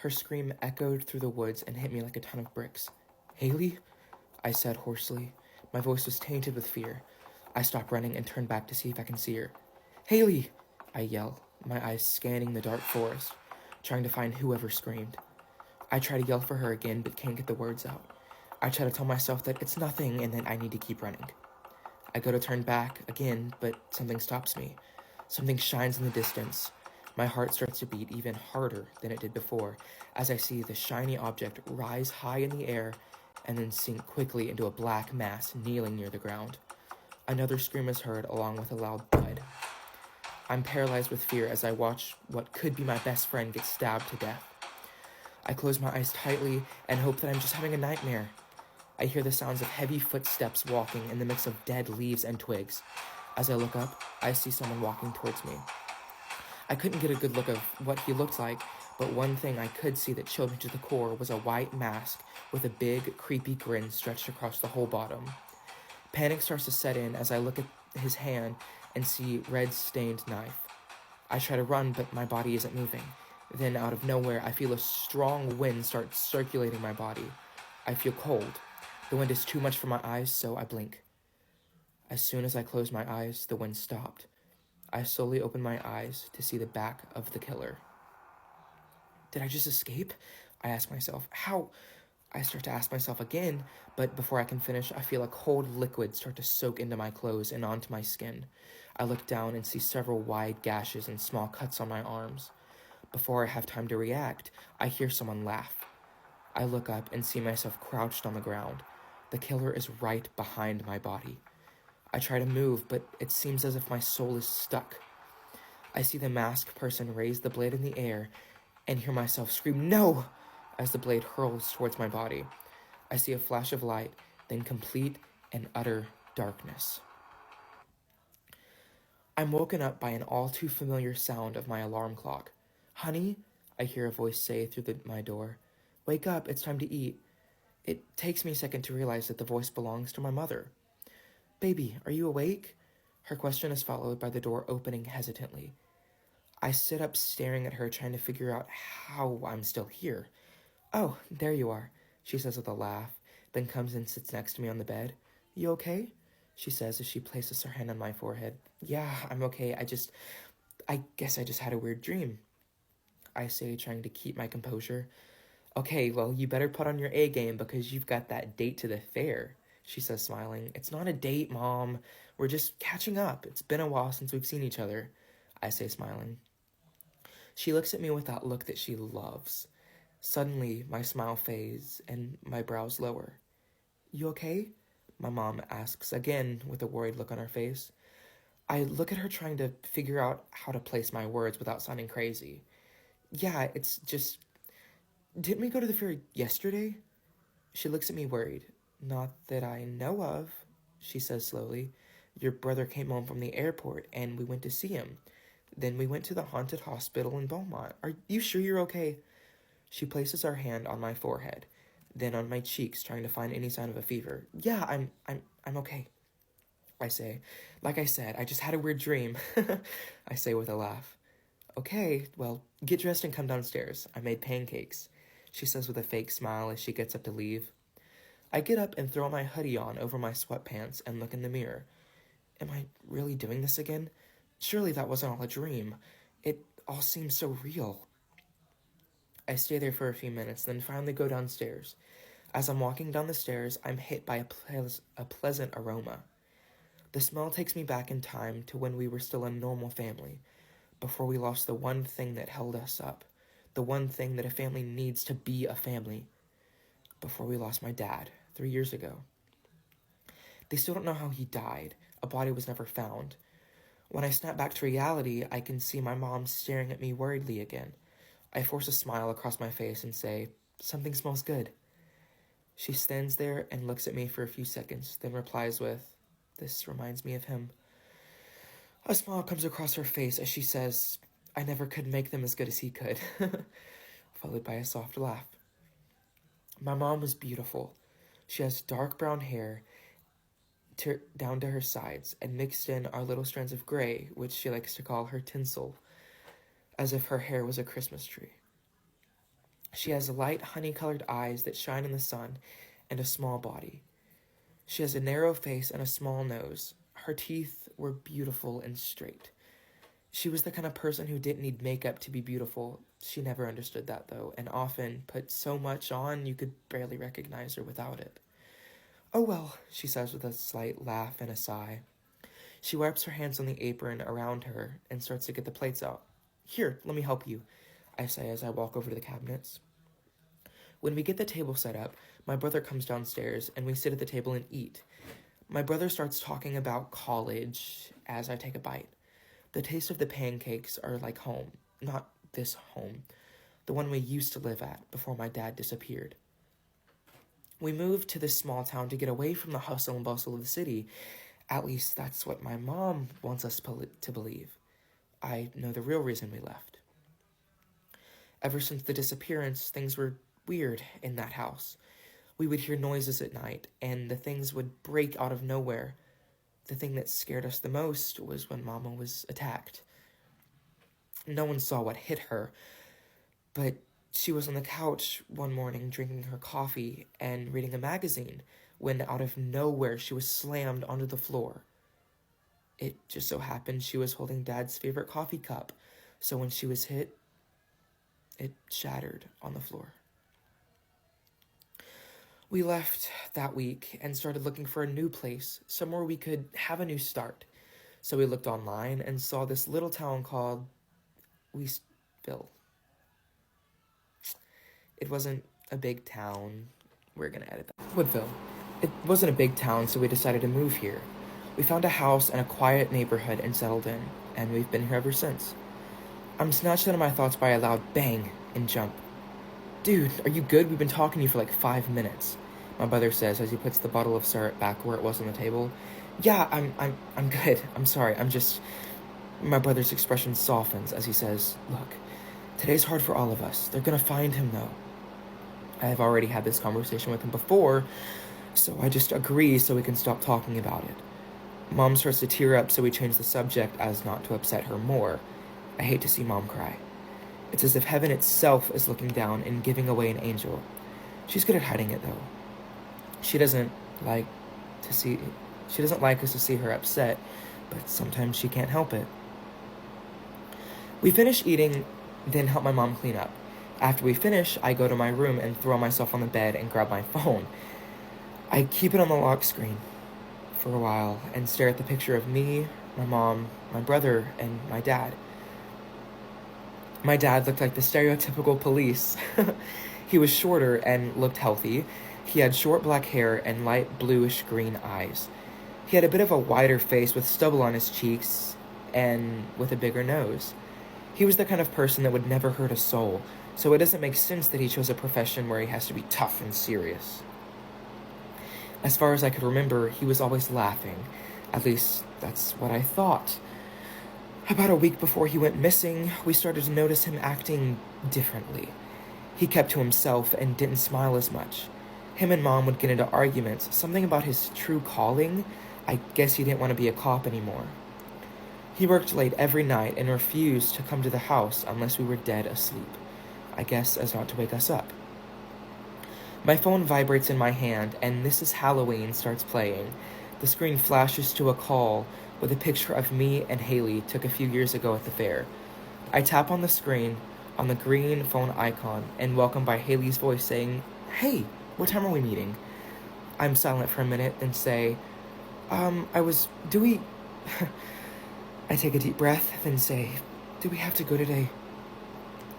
Her scream echoed through the woods and hit me like a ton of bricks. "Haley?" I said hoarsely. My voice was tainted with fear. I stopped running and turned back to see if I can see her. "Haley!" I yell, my eyes scanning the dark forest, trying to find whoever screamed. I try to yell for her again, but can't get the words out. I try to tell myself that it's nothing and that I need to keep running. I go to turn back again, but something stops me. Something shines in the distance. My heart starts to beat even harder than it did before as I see the shiny object rise high in the air and then sink quickly into a black mass kneeling near the ground. Another scream is heard along with a loud thud. I'm paralyzed with fear as I watch what could be my best friend get stabbed to death. I close my eyes tightly and hope that I'm just having a nightmare. I hear the sounds of heavy footsteps walking in the mix of dead leaves and twigs. As I look up, I see someone walking towards me. I couldn't get a good look of what he looked like, but one thing I could see that chilled me to the core was a white mask with a big, creepy grin stretched across the whole bottom. Panic starts to set in as I look at his hand and see red-stained knife. I try to run, but my body isn't moving. Then, out of nowhere, I feel a strong wind start circulating my body. I feel cold. The wind is too much for my eyes, so I blink. As soon as I closed my eyes, the wind stopped. I slowly opened my eyes to see the back of the killer. Did I just escape? I ask myself. How? I start to ask myself again, but before I can finish, I feel a cold liquid start to soak into my clothes and onto my skin. I look down and see several wide gashes and small cuts on my arms. Before I have time to react, I hear someone laugh. I look up and see myself crouched on the ground. The killer is right behind my body. I try to move, but it seems as if my soul is stuck. I see the masked person raise the blade in the air and hear myself scream, "No!" as the blade hurls towards my body. I see a flash of light, then complete and utter darkness. I'm woken up by an all too familiar sound of my alarm clock. "Honey," I hear a voice say through my door. "Wake up, it's time to eat." It takes me a second to realize that the voice belongs to my mother. "Baby, are you awake?" Her question is followed by the door opening hesitantly. I sit up staring at her, trying to figure out how I'm still here. "Oh, there you are," she says with a laugh, then comes and sits next to me on the bed. "You okay?" she says as she places her hand on my forehead. "Yeah, I'm okay. I guess I just had a weird dream," I say, trying to keep my composure. "Okay, well, you better put on your A game because you've got that date to the fair," she says, smiling. "It's not a date, Mom. We're just catching up. It's been a while since we've seen each other," I say, smiling. She looks at me with that look that she loves. Suddenly, my smile fades and my brows lower. "You okay?" my mom asks again with a worried look on her face. I look at her, trying to figure out how to place my words without sounding crazy. "Yeah, it's just... Didn't we go to the fair yesterday?" She looks at me worried. "Not that I know of," she says slowly. "Your brother came home from the airport and we went to see him. Then we went to the haunted hospital in Beaumont. Are you sure you're okay?" She places her hand on my forehead, then on my cheeks, trying to find any sign of a fever. "Yeah, I'm okay," I say. "Like I said, I just had a weird dream," I say with a laugh. "Okay, well, get dressed and come downstairs. I made pancakes," she says with a fake smile as she gets up to leave. I get up and throw my hoodie on over my sweatpants and look in the mirror. Am I really doing this again? Surely that wasn't all a dream. It all seems so real. I stay there for a few minutes, then finally go downstairs. As I'm walking down the stairs, I'm hit by a pleasant aroma. The smell takes me back in time to when we were still a normal family, before we lost the one thing that held us up, the one thing that a family needs to be a family, before we lost my dad 3 years ago. They still don't know how he died. A body was never found. When I snap back to reality, I can see my mom staring at me worriedly again. I force a smile across my face and say, "Something smells good." She stands there and looks at me for a few seconds, then replies with, "This reminds me of him." A smile comes across her face as she says, "I never could make them as good as he could," followed by a soft laugh. My mom was beautiful. She has dark brown hair down to her sides, and mixed in are little strands of gray, which she likes to call her tinsel, as if her hair was a Christmas tree. She has light honey-colored eyes that shine in the sun and a small body. She has a narrow face and a small nose. Her teeth were beautiful and straight. She was the kind of person who didn't need makeup to be beautiful. She never understood that, though, and often put so much on you could barely recognize her without it. "Oh well," she says with a slight laugh and a sigh. She wipes her hands on the apron around her and starts to get the plates out. "Here, let me help you," I say as I walk over to the cabinets. When we get the table set up, my brother comes downstairs and we sit at the table and eat. My brother starts talking about college as I take a bite. The taste of the pancakes are like home, not this home, the one we used to live at before my dad disappeared. We moved to this small town to get away from the hustle and bustle of the city. At least that's what my mom wants us to believe. I know the real reason we left. Ever since the disappearance, things were weird in that house. We would hear noises at night, and the things would break out of nowhere. The thing that scared us the most was when Mama was attacked. No one saw what hit her, but she was on the couch one morning drinking her coffee and reading a magazine when out of nowhere she was slammed onto the floor. It just so happened she was holding Dad's favorite coffee cup, so when she was hit, it shattered on the floor. We left that week and started looking for a new place, somewhere we could have a new start. So we looked online and saw this little town called Westville. It wasn't a big town. We're going to edit that. Woodville. It wasn't a big town, so we decided to move here. We found a house in a quiet neighborhood and settled in, and we've been here ever since. I'm snatched out of my thoughts by a loud bang and jump. "Dude, are you good? We've been talking to you for like 5 minutes," my brother says as he puts the bottle of syrup back where it was on the table. "Yeah, I'm good. I'm sorry. My brother's expression softens as he says, "Look, today's hard for all of us. They're gonna find him, though." I have already had this conversation with him before, so I just agree so we can stop talking about it. Mom starts to tear up, so we change the subject as not to upset her more. I hate to see Mom cry. It's as if heaven itself is looking down and giving away an angel. She's good at hiding it, though. She doesn't like us to see her upset, but sometimes she can't help it. We finish eating, then help my mom clean up. After we finish, I go to my room and throw myself on the bed and grab my phone. I keep it on the lock screen for a while and stare at the picture of me, my mom, my brother, and my dad. My dad looked like the stereotypical police. He was shorter and looked healthy. He had short black hair and light bluish-green eyes. He had a bit of a wider face with stubble on his cheeks and with a bigger nose. He was the kind of person that would never hurt a soul, so it doesn't make sense that he chose a profession where he has to be tough and serious. As far as I could remember, he was always laughing. At least, that's what I thought. About a week before he went missing, we started to notice him acting differently. He kept to himself and didn't smile as much. Him and Mom would get into arguments, something about his true calling. I guess he didn't want to be a cop anymore. He worked late every night and refused to come to the house unless we were dead asleep. I guess as not to wake us up. My phone vibrates in my hand, and This Is Halloween starts playing. The screen flashes to a call with a picture of me and Haley took a few years ago at the fair. I tap on the screen, on the green phone icon, and welcomed by Haley's voice saying, "Hey, what time are we meeting?" I'm silent for a minute, then say, do we... I take a deep breath, then say, "Do we have to go today?"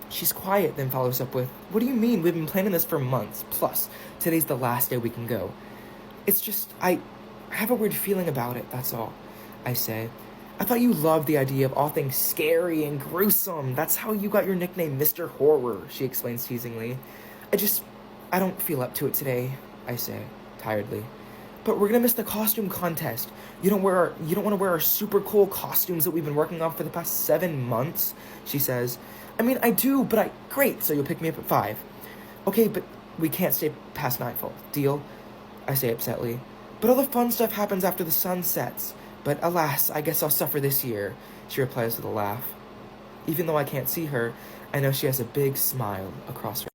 She's quiet, then follows up with, "What do you mean? We've been planning this for months. Plus, today's the last day we can go." "It's just, I have a weird feeling about it, that's all," I say. "I thought you loved the idea of all things scary and gruesome. That's how you got your nickname, Mr. Horror," she explains teasingly. I don't feel up to it today," I say, tiredly. "But we're gonna miss the costume contest. You don't want to wear our super cool costumes that we've been working on for the past 7 months?" she says. "I mean, I do, but Great, so you'll pick me up at 5. "Okay, but we can't stay past nightfall. Deal?" I say upsetly. "But all the fun stuff happens after the sun sets. But alas, I guess I'll suffer this year," she replies with a laugh. Even though I can't see her, I know she has a big smile across her